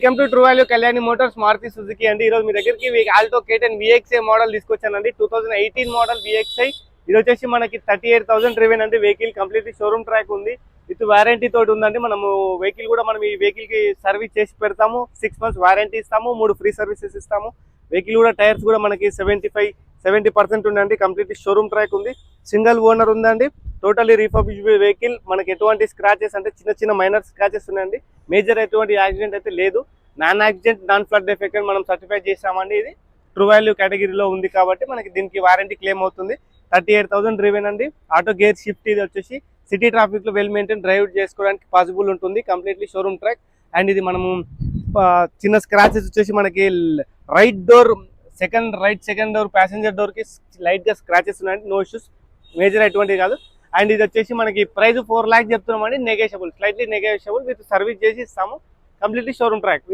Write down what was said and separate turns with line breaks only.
Welcome to true value Kalyani motors Maruti Suzuki అండి. ఈరోజు మీ దగ్గరికి ఆల్టో K10 VXI మోడల్ తీసుకొచ్చానండి. 2018 మోడల్ VXI. ఇది వచ్చేసి మనకి 38,000 డ్రివెన్ అండి. వెహికల్ కంప్లీట్ షోరూమ్ ట్రాక్ ఉంది, విత్ వారంటీ తోటి ఉందండి. మనము వెహికల్ కూడా మనం ఈ వెహికల్ కి సర్వీస్ చేసి పెడతాము. 6 months వారంటీ ఇస్తాము, 3 ఫ్రీ సర్వీసెస్ ఇస్తాము. వెహికల్ కూడా టైర్స్ కూడా మనకి 70% ఉందండి. కంప్లీట్ షోరూమ్ ట్రాక్ ఉంది, సింగిల్ ఓనర్ ఉందండి. Totally refurbished vehicle. మనకి ఎటువంటి స్క్రాచెస్ అంటే చిన్న మైనర్ స్క్రాచెస్ ఉన్నాయండి. మేజర్ ఎటువంటి యాక్సిడెంట్ అయితే లేదు. Non accident non flood effect అని మనం సర్టిఫై చేసామండి. ఇది ట్రూ వాల్యూ కేటగిరీలో ఉంది కాబట్టి మనకి దీనికి వారంటీ క్లెయిమ్ అవుతుంది. 38,000 డ్రివెన్ అండి. Auto gear shift. ఇది వచ్చేసి సిటీ ట్రాఫిక్ లో వెల్ మెయింటైన్ డ్రైవ్ చేసుకోవడానికి పాసిబుల్ ఉంటుంది. Completely showroom track. అండ్ ఇది మనము చిన్న స్క్రాచెస్ వచ్చేసి మనకి right door second door passenger door కి లైట్ గా స్క్రాచెస్ ఉన్నాయండి. నో ఇష్యూస్, మేజర్ ఎటువంటి కాదు. అండ్ ఇది వచ్చేసి మనకి ప్రైస్ 4 lakhs చెప్తున్నామండి. Negotiable, slightly negotiable, with service చేసి ఇస్తాము. Completely showroom track.